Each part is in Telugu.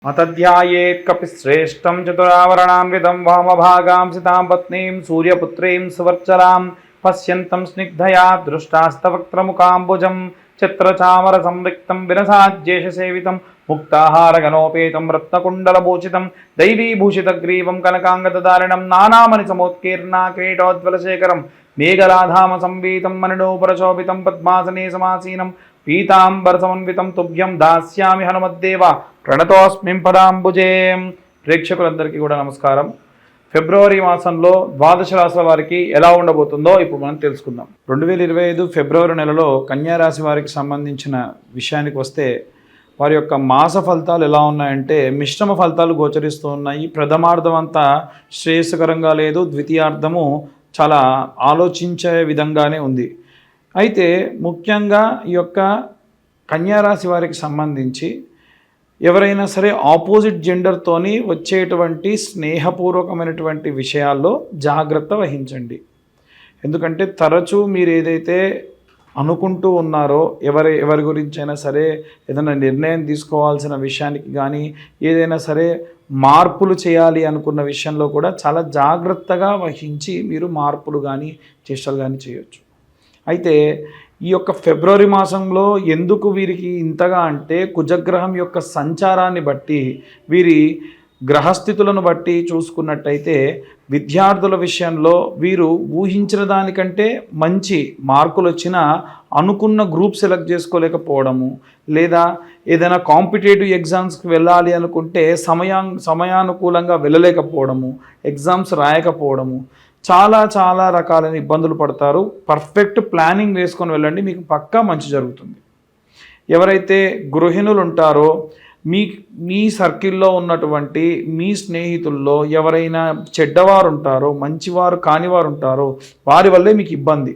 मतध्यायेत् कपिश्रेष्ठं चतुरावरणान्वितं वामभागां सितां पत्नीं सूर्यपुत्रीं सुवर्चलां पश्यन्तं स्निग्धया दृष्टास्तवक्त्रमुकाम्बुजं चित्रचामरसंरिक्तं विरसाज्येषसेवितं मुक्ताहारगणोपेतं रत्नकुण्डलभूषितं दैवीभूषितग्रीवं कनकाङ्गदधारिणं नानामणिसमोत्कीर्णा किरीटोज्ज्वलशेखरं मेघलाधामसंवीतं मणिनूपुरशोभितं पद्मासने समासीनं పీతాంబరసమన్వితం తుభ్యం దాస్యామి హనుమద్దేవ ప్రణతోస్మిం పదాంబుజే. ప్రేక్షకులందరికీ కూడా నమస్కారం. ఫిబ్రవరి మాసంలో ద్వాదశ రాశుల వారికి ఎలా ఉండబోతుందో ఇప్పుడు మనం తెలుసుకుందాం. 2025 ఫిబ్రవరి నెలలో కన్యారాశి వారికి సంబంధించిన విషయానికి వస్తే వారి యొక్క మాస ఫలితాలు ఎలా ఉన్నాయంటే మిశ్రమ ఫలితాలు గోచరిస్తూ ఉన్నాయి. ప్రథమార్థం అంతా శ్రేయస్కరంగా లేదు, ద్వితీయార్థము చాలా ఆలోచించే విధంగానే ఉంది. అయితే ముఖ్యంగా ఈ యొక్క కన్యారాశి వారికి సంబంధించి ఎవరైనా సరే ఆపోజిట్ జెండర్తోని వచ్చేటువంటి స్నేహపూర్వకమైనటువంటి విషయాల్లో జాగ్రత్త వహించండి. ఎందుకంటే తరచూ మీరు ఏదైతే అనుకుంటూ ఉన్నారో ఎవరి గురించి అయినా సరే ఏదైనా నిర్ణయం తీసుకోవాల్సిన విషయానికి కానీ ఏదైనా సరే మార్పులు చేయాలి అనుకున్న విషయంలో కూడా చాలా జాగ్రత్తగా వహించి మీరు మార్పులు కానీ చేష్టలు కానీ చేయొచ్చు. అయితే ఈ యొక్క ఫిబ్రవరి మాసంలో ఎందుకు వీరికి ఇంతగా అంటే కుజగ్రహం యొక్క సంచారాన్ని బట్టి వీరి గ్రహస్థితులను బట్టి చూసుకున్నట్టయితే విద్యార్థుల విషయంలో వీరు ఊహించిన దానికంటే మంచి మార్కులు వచ్చినా అనుకున్న గ్రూప్ సెలెక్ట్ చేసుకోలేకపోవడము, లేదా ఏదైనా కాంపిటేటివ్ ఎగ్జామ్స్కి వెళ్ళాలి అనుకుంటే సమయానుకూలంగా వెళ్ళలేకపోవడము, ఎగ్జామ్స్ రాయకపోవడము, చాలా రకాలైన ఇబ్బందులు పడతారు. పర్ఫెక్ట్ ప్లానింగ్ వేసుకొని వెళ్ళండి, మీకు పక్కా మంచి జరుగుతుంది. ఎవరైతే గృహిణులు ఉంటారో మీ సర్కిల్లో ఉన్నటువంటి మీ స్నేహితుల్లో ఎవరైనా చెడ్డవారు ఉంటారో, మంచివారు కానివారు ఉంటారో వారి వల్లే మీకు ఇబ్బంది.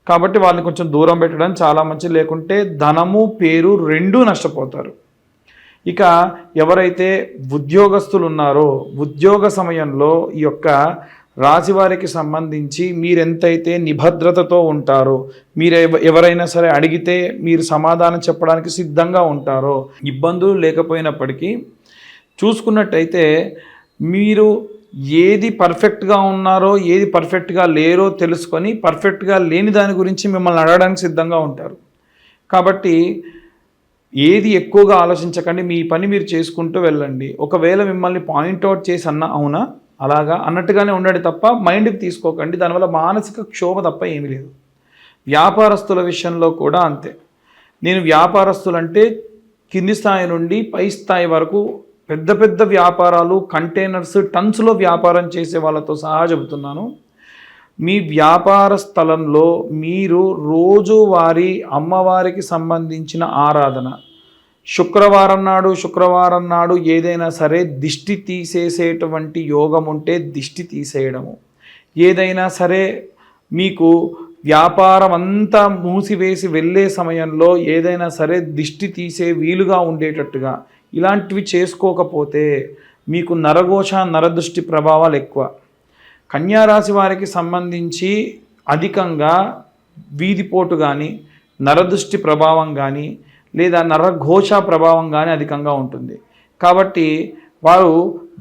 కాబట్టి వాళ్ళని కొంచెం దూరం పెట్టడం చాలా మంచిది. లేకుంటే ధనము పేరు రెండూ నష్టపోతారు. ఇక ఎవరైతే ఉద్యోగస్తులు ఉన్నారో ఉద్యోగ సమయంలో ఈ యొక్క రాశివారికి సంబంధించి మీరెంతైతే నిబద్ధతతో ఉంటారో, మీరు ఎవరైనా సరే అడిగితే మీరు సమాధానం చెప్పడానికి సిద్ధంగా ఉంటారో, ఇబ్బందులు లేకపోయినప్పటికీ చూసుకున్నట్టయితే మీరు ఏది పర్ఫెక్ట్గా ఉన్నారో ఏది పర్ఫెక్ట్గా లేరో తెలుసుకొని పర్ఫెక్ట్గా లేని దాని గురించి మిమ్మల్ని అడగడానికి సిద్ధంగా ఉంటారు. కాబట్టి ఏది ఎక్కువగా ఆలోచించకండి, మీ పని మీరు చేసుకుంటూ వెళ్ళండి. ఒకవేళ మిమ్మల్ని పాయింట్అవుట్ చేసి అవునా అలాగా అన్నట్టుగానే ఉండండి తప్ప మైండ్కి తీసుకోకండి. దానివల్ల మానసిక క్షోభ తప్ప ఏమీ లేదు. వ్యాపారస్తుల విషయంలో కూడా అంతే. నేను వ్యాపారస్తులంటే కింది స్థాయి నుండి పై స్థాయి వరకు పెద్ద వ్యాపారాలు, కంటైనర్స్, టన్స్లో వ్యాపారం చేసే వాళ్ళతో సహా చెబుతున్నాను. మీ వ్యాపార స్థలంలో మీరు రోజువారీ అమ్మవారికి సంబంధించిన ఆరాధన, శుక్రవారం నాడు ఏదైనా సరే దిష్టి తీసేసేటువంటి యోగం ఉంటే దిష్టి తీసేయడము, ఏదైనా సరే మీకు వ్యాపారం అంతా మూసివేసి వెళ్ళే సమయంలో ఏదైనా సరే దిష్టి తీసే వీలుగా ఉండేటట్టుగా ఇలాంటివి చేసుకోకపోతే మీకు నరఘోష నరదృష్టి ప్రభావాలు ఎక్కువ. కన్యారాశి వారికి సంబంధించి అధికంగా వీధిపోటు కానీ నరదృష్టి ప్రభావం కానీ లేదా నరఘోష ప్రభావం కానీ అధికంగా ఉంటుంది. కాబట్టి వారు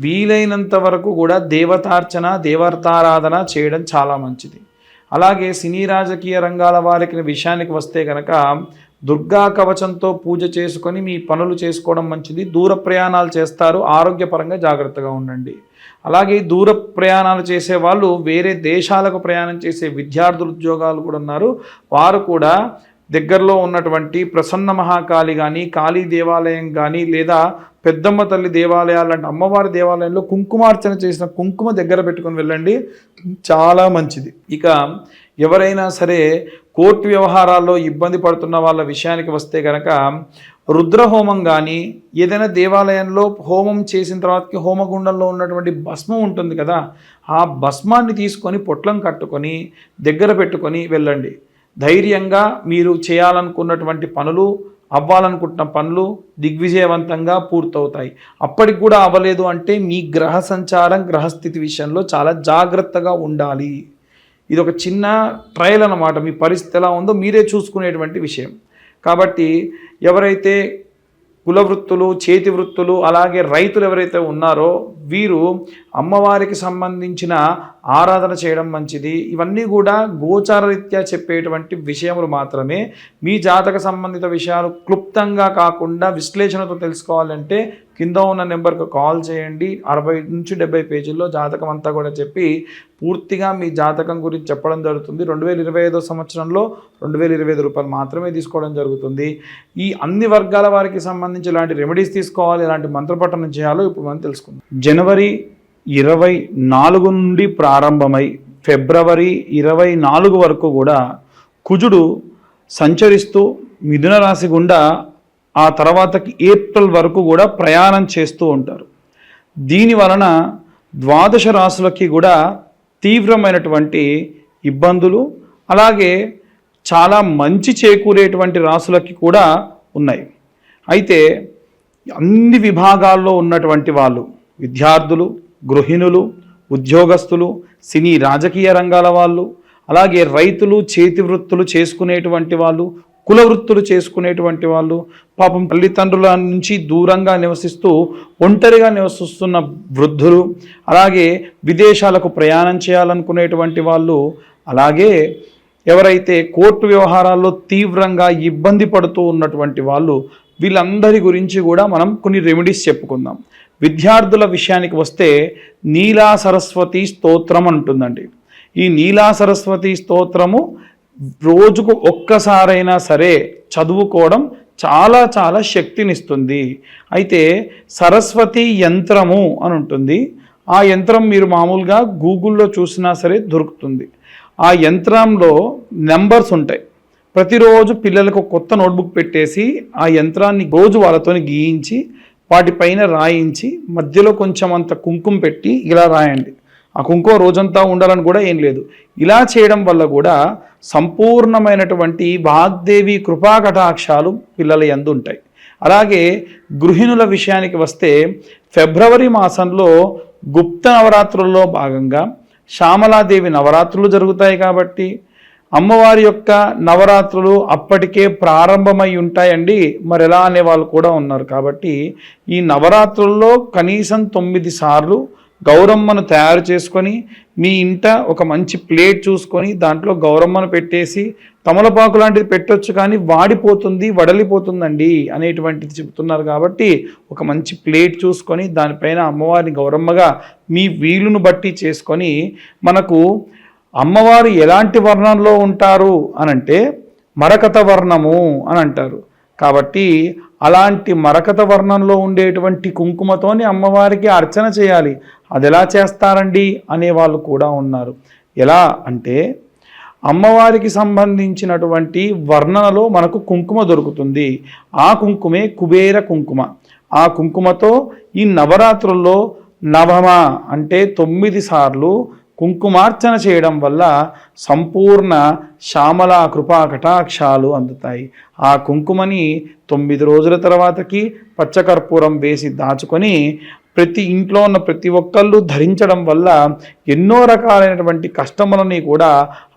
వీలైనంత వరకు కూడా దేవతారాధన చేయడం చాలా మంచిది. అలాగే సినీ రాజకీయ రంగాల వారికి విషయానికి వస్తే కనుక దుర్గా కవచంతో పూజ చేసుకొని మీ పనులు చేసుకోవడం మంచిది. దూర ప్రయాణాలు చేస్తారు, ఆరోగ్యపరంగా జాగ్రత్తగా ఉండండి. అలాగే దూర ప్రయాణాలు చేసే వాళ్ళు, వేరే దేశాలకు ప్రయాణం చేసే విద్యార్థులు, ఉద్యోగాలు కూడా ఉన్నారు. వారు కూడా దగ్గరలో ఉన్నటువంటి ప్రసన్న మహాకాళి కానీ, కాళీ దేవాలయం కానీ, లేదా పెద్దమ్మ తల్లి దేవాలయాలు లాంటి అమ్మవారి దేవాలయంలో కుంకుమార్చన చేసిన కుంకుమ దగ్గర పెట్టుకొని వెళ్ళండి, చాలా మంచిది. ఇక ఎవరైనా సరే కోర్టు వ్యవహారాల్లో ఇబ్బంది పడుతున్న వాళ్ళ విషయానికి వస్తే కనుక రుద్రహోమం కానీ, ఏదైనా దేవాలయంలో హోమం చేసిన తర్వాతకి హోమగుండంలో ఉన్నటువంటి భస్మం ఉంటుంది కదా, ఆ భస్మాన్ని తీసుకొని పొట్లం కట్టుకొని దగ్గర పెట్టుకొని వెళ్ళండి. ధైర్యంగా మీరు చేయాలనుకున్నటువంటి పనులు, అవ్వాలనుకుంటున్న పనులు దిగ్విజయవంతంగా పూర్తవుతాయి. అప్పటికి కూడా అవ్వలేదు అంటే మీ గ్రహ సంచారం, గ్రహస్థితి విషయంలో చాలా జాగ్రత్తగా ఉండాలి. ఇది ఒక చిన్న ట్రయల్ అన్నమాట. మీ పరిస్థితి ఎలా ఉందో మీరే చూసుకునేటువంటి విషయం. కాబట్టి ఎవరైతే కుల వృత్తులు, చేతి వృత్తులు, అలాగే రైతులు ఎవరైతే ఉన్నారో వీరు అమ్మవారికి సంబంధించిన ఆరాధన చేయడం మంచిది. ఇవన్నీ కూడా గోచార రీత్యా చెప్పేటువంటి విషయములు మాత్రమే. మీ జాతక సంబంధిత విషయాలు క్లుప్తంగా కాకుండా విశ్లేషణతో తెలుసుకోవాలంటే కింద ఉన్న నెంబర్కి కాల్ చేయండి. 60 నుంచి 70 పేజీల్లో జాతకం అంతా కూడా చెప్పి పూర్తిగా మీ జాతకం గురించి చెప్పడం జరుగుతుంది. 2025 సంవత్సరంలో 2025 రూపాయలు మాత్రమే తీసుకోవడం జరుగుతుంది. ఈ అన్ని వర్గాల వారికి సంబంధించి ఎలాంటి రెమెడీస్ తీసుకోవాలి, ఎలాంటి మంత్రపఠనం చేయాలో ఇప్పుడు మనం తెలుసుకుందాం. జనవరి 24 నుండి ప్రారంభమై ఫిబ్రవరి 24 వరకు కూడా కుజుడు సంచరిస్తూ మిథున రాశి గుండా ఆ తర్వాతకి ఏప్రిల్ వరకు కూడా ప్రయాణం చేస్తూ ఉంటారు. దీని వలన ద్వాదశ రాశులకి కూడా తీవ్రమైనటువంటి ఇబ్బందులు, అలాగే చాలా మంచి చేకూరేటువంటి రాశులకి కూడా ఉన్నాయి. అయితే అన్ని విభాగాల్లో ఉన్నటువంటి వాళ్ళు, విద్యార్థులు, గృహిణులు, ఉద్యోగస్తులు, సినీ రాజకీయ రంగాల వాళ్ళు, అలాగే రైతులు, చేతి వృత్తులు చేసుకునేటువంటి వాళ్ళు, కుల వృత్తులు చేసుకునేటువంటి వాళ్ళు, పాపం తల్లిదండ్రుల నుంచి దూరంగా నివసిస్తూ ఒంటరిగా నివసిస్తున్న వృద్ధులు, అలాగే విదేశాలకు ప్రయాణం చేయాలనుకునేటువంటి వాళ్ళు, అలాగే ఎవరైతే కోర్టు వ్యవహారాల్లో తీవ్రంగా ఇబ్బంది పడుతూ ఉన్నటువంటి వాళ్ళు, వీళ్ళందరి గురించి కూడా మనం కొన్ని రెమెడీస్ చెప్పుకుందాం. విద్యార్థుల విషయానికి వస్తే నీలా సరస్వతి స్తోత్రం అంటుందండి. ఈ నీలా సరస్వతి స్తోత్రము రోజుకు ఒక్కసారైనా సరే చదువుకోవడం చాలా చాలా శక్తినిస్తుంది. అయితే సరస్వతి యంత్రము అని ఉంటుంది. ఆ యంత్రం మీరు మామూలుగా గూగుల్లో చూసినా సరే దొరుకుతుంది. ఆ యంత్రంలో నెంబర్స్ ఉంటాయి. ప్రతిరోజు పిల్లలకు కొత్త నోట్బుక్ పెట్టేసి ఆ యంత్రాన్ని రోజు వాళ్ళతో గీయించి వాటిపైన రాయించి మధ్యలో కొంచెం అంత కుంకుమ పెట్టి ఇలా రాయండి. ఆ కుంకుమ రోజంతా ఉండాలని కూడా ఏం లేదు. ఇలా చేయడం వల్ల కూడా సంపూర్ణమైనటువంటి వాగ్దేవి కృపా కటాక్షాలు పిల్లల యందు ఉంటాయి. అలాగే గృహిణుల విషయానికి వస్తే ఫిబ్రవరి మాసంలో గుప్త నవరాత్రుల్లో భాగంగా శ్యామలాదేవి నవరాత్రులు జరుగుతాయి. కాబట్టి అమ్మవారి యొక్క నవరాత్రులు అప్పటికే ప్రారంభమై ఉంటాయండి. మరి ఎలా అనే వాళ్ళు కూడా ఉన్నారు. కాబట్టి ఈ నవరాత్రుల్లో కనీసం 9 సార్లు గౌరమ్మను తయారు చేసుకొని మీ ఇంట ఒక మంచి ప్లేట్ చూసుకొని దాంట్లో గౌరమ్మను పెట్టేసి, తమలపాకు లాంటిది పెట్టొచ్చు కానీ వాడిపోతుంది, వడలిపోతుందండి అనేటువంటిది చెబుతున్నారు. కాబట్టి ఒక మంచి ప్లేట్ చూసుకొని దానిపైన అమ్మవారిని గౌరమ్మగా మీ వీలును బట్టి చేసుకొని, మనకు అమ్మవారు ఎలాంటి వర్ణంలో ఉంటారు అనంటే మరకత వర్ణము అని అంటారు. కాబట్టి అలాంటి మరకత వర్ణంలో ఉండేటువంటి కుంకుమతోని అమ్మవారికి అర్చన చేయాలి. అది ఎలా చేస్తారండి అనేవాళ్ళు కూడా ఉన్నారు. ఎలా అంటే అమ్మవారికి సంబంధించినటువంటి వర్ణనలో మనకు కుంకుమ దొరుకుతుంది. ఆ కుంకుమే కుబేర కుంకుమ. ఆ కుంకుమతో ఈ నవరాత్రుల్లో నవమ అంటే 9 సార్లు కుంకుమార్చన చేయడం వల్ల సంపూర్ణ శ్యామల కృపా కటాక్షాలు అందుతాయి. ఆ కుంకుమని 9 రోజుల తర్వాతకి పచ్చకర్పూరం వేసి దాచుకొని ప్రతి ఇంట్లో ఉన్న ప్రతి ఒక్కళ్ళు ధరించడం వల్ల ఎన్నో రకాలైనటువంటి కష్టములని కూడా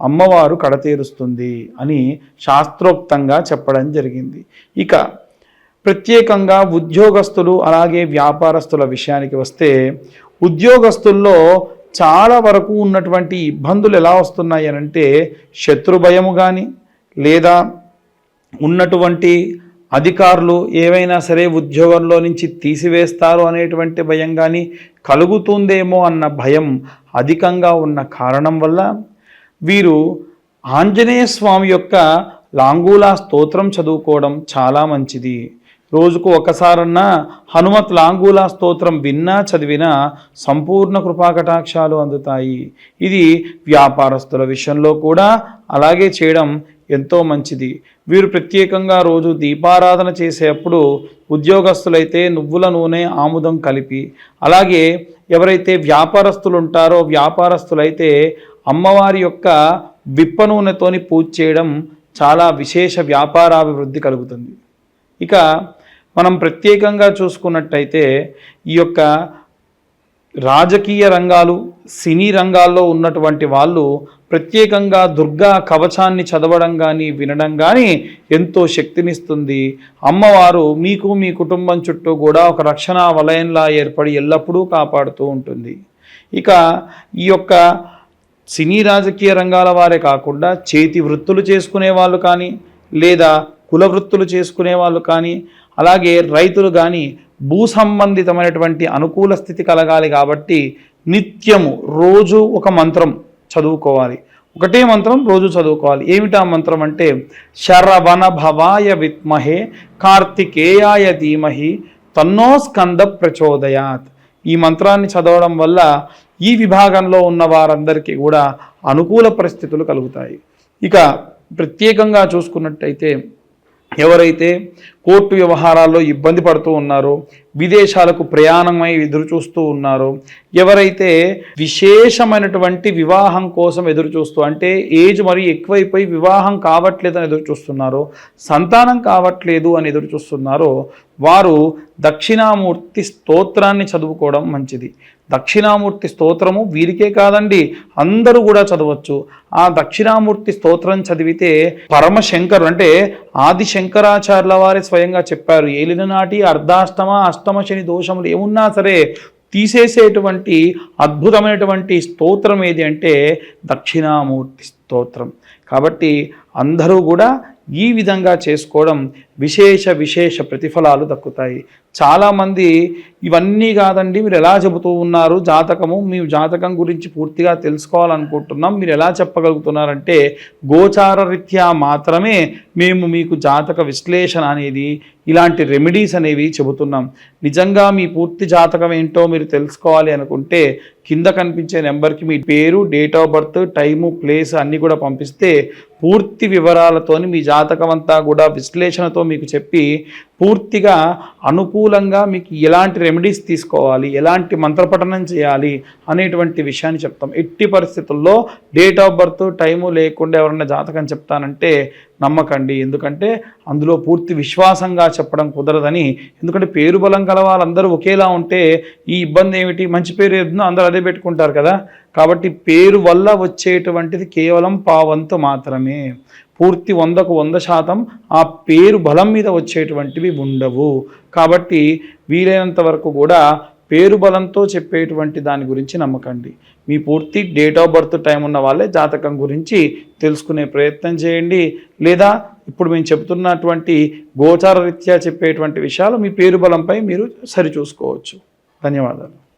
అమ్మవారు కడతీరుస్తుంది అని శాస్త్రోక్తంగా చెప్పడం జరిగింది. ఇక ప్రత్యేకంగా ఉద్యోగస్తులు అలాగే వ్యాపారస్తుల విషయానికి వస్తే ఉద్యోగస్తుల్లో చాలా వరకు ఉన్నటువంటి ఇబ్బందులు ఎలా వస్తున్నాయి అనంటే శత్రుభయము కానీ, లేదా ఉన్నటువంటి అధికారులు ఏవైనా సరే ఉద్యోగంలో నుంచి తీసివేస్తారు అనేటువంటి భయం కానీ కలుగుతుందేమో అన్న భయం అధికంగా ఉన్న కారణం వల్ల వీరు ఆంజనేయ స్వామి యొక్క లాంగూలా స్తోత్రం చదువుకోవడం చాలా మంచిది. రోజుకు ఒకసారన్నా హనుమత్ లాంగూలా స్తోత్రం విన్నా చదివినా సంపూర్ణ కృపాకటాక్షాలు అందుతాయి. ఇది వ్యాపారస్తుల విషయంలో కూడా అలాగే చేయడం ఎంతో మంచిది. వీరు ప్రత్యేకంగా రోజు దీపారాధన చేసేటప్పుడు ఉద్యోగస్తులైతే నువ్వుల నూనె ఆముదం కలిపి, అలాగే ఎవరైతే వ్యాపారస్తులు ఉంటారో వ్యాపారస్తులైతే అమ్మవారి యొక్క విప్ప నూనెతోని పూజ చేయడం చాలా విశేష వ్యాపారాభివృద్ధి కలుగుతుంది. ఇక మనం ప్రత్యేకంగా చూసుకున్నట్టయితే ఈ యొక్క రాజకీయ రంగాలు, సినీ రంగాల్లో ఉన్నటువంటి వాళ్ళు ప్రత్యేకంగా దుర్గా కవచాన్ని చదవడం కానీ వినడం కానీ ఎంతో శక్తినిస్తుంది. అమ్మవారు మీకు మీ కుటుంబం చుట్టూ కూడా ఒక రక్షణ వలయంలా ఏర్పడి ఎల్లప్పుడూ కాపాడుతూ ఉంటుంది. ఇక ఈ యొక్క సినీ రాజకీయ రంగాల వారే కాకుండా చేతి వృత్తులు చేసుకునే వాళ్ళు కానీ లేదా కుల వృత్తులు చేసుకునే వాళ్ళు కానీ అలాగే రైతులు కానీ భూ సంబంధితమైనటువంటి అనుకూల స్థితి కలగాలి కాబట్టి నిత్యము రోజు ఒక మంత్రం చదువుకోవాలి. ఒకటే మంత్రం రోజు చదువుకోవాలి. ఏమిటా మంత్రం అంటే శరవణ భవాయ విద్మహే కార్తికేయాయ ధీమహి తన్నో స్కంద ప్రచోదయాత్. ఈ మంత్రాన్ని చదవడం వల్ల ఈ విభాగంలో ఉన్న వారందరికీ కూడా అనుకూల పరిస్థితులు కలుగుతాయి. ఇక ప్రత్యేకంగా చూసుకున్నట్టయితే ఎవరైతే కోర్టు వ్యవహారాల్లో ఇబ్బంది పడుతూ ఉన్నారో, విదేశాలకు ప్రయాణమై ఎదురు చూస్తూ ఉన్నారో, ఎవరైతే విశేషమైనటువంటి వివాహం కోసం ఎదురు చూస్తూ అంటే ఏజ్ మరి ఎక్కువైపోయి వివాహం కావట్లేదు అని ఎదురు చూస్తున్నారో, సంతానం కావట్లేదు అని ఎదురు చూస్తున్నారో వారు దక్షిణామూర్తి స్తోత్రాన్ని చదువుకోవడం మంచిది. దక్షిణామూర్తి స్తోత్రము వీరికే కాదండి, అందరూ కూడా చదవచ్చు. ఆ దక్షిణామూర్తి స్తోత్రం చదివితే పరమశంకరు అంటే ఆది శంకరాచార్యుల వారే స్వయంగా చెప్పారు, ఏలిన నాటి అర్ధాష్టమ అష్టమ శని దోషములు ఏమున్నా సరే తీసేసేటువంటి అద్భుతమైనటువంటి స్తోత్రం ఏది అంటే దక్షిణామూర్తి స్తోత్రం. కాబట్టి అందరూ కూడా ఈ విధంగా చేసుకోవడం విశేష ప్రతిఫలాలు దక్కుతాయి. చాలామంది ఇవన్నీ కాదండి మీరు ఎలా చెబుతూ ఉన్నారు జాతకము, మీ జాతకం గురించి పూర్తిగా తెలుసుకోవాలనుకుంటున్నాం, మీరు ఎలా చెప్పగలుగుతున్నారంటే గోచార రీత్యా మాత్రమే మేము మీకు జాతక విశ్లేషణ అనేది ఇలాంటి రెమెడీస్ అనేవి చెబుతున్నాం. నిజంగా మీ పూర్తి జాతకం ఏంటో మీరు తెలుసుకోవాలి అనుకుంటే కింద కనిపించే నెంబర్కి మీ పేరు, date of birth, time, place అన్నీ కూడా పంపిస్తే పూర్తి వివరాలతోని మీ జాతకం అంతా కూడా విశ్లేషణతో మీకు చెప్పి పూర్తిగా అనుకూలంగా మీకు ఎలాంటి రెమెడీస్ తీసుకోవాలి, ఎలాంటి మంత్రపఠనం చేయాలి అనేటువంటి విషయాన్ని చెప్తాం. ఎట్టి పరిస్థితుల్లో డేట్ ఆఫ్ బర్త్ టైము లేకుండా ఎవరన్నా జాతకం చెప్తానంటే నమ్మకండి. ఎందుకంటే అందులో పూర్తి విశ్వాసంగా చెప్పడం కుదరదని. ఎందుకంటే పేరు బలం కల వాళ్ళందరూ ఒకేలా ఉంటే ఈ ఇబ్బంది ఏమిటి, మంచి పేరు ఏదో అందరూ అదే పెట్టుకుంటారు కదా. కాబట్టి పేరు వల్ల వచ్చేటువంటిది కేవలం పావంతు మాత్రమే. పూర్తి 100కు 100% ఆ పేరు బలం మీద వచ్చేటువంటివి ఉండవు. కాబట్టి వీలైనంత వరకు కూడా పేరు బలంతో చెప్పేటువంటి దాని గురించి నమ్మకండి. మీ పూర్తి డేట్ ఆఫ్ బర్త్ టైం ఉన్న వాళ్ళే జాతకం గురించి తెలుసుకునే ప్రయత్నం చేయండి. లేదా ఇప్పుడు మేము చెబుతున్నటువంటి గోచార రీత్యా చెప్పేటువంటి విషయాలు మీ పేరు బలంపై మీరు సరిచూసుకోవచ్చు. ధన్యవాదాలు.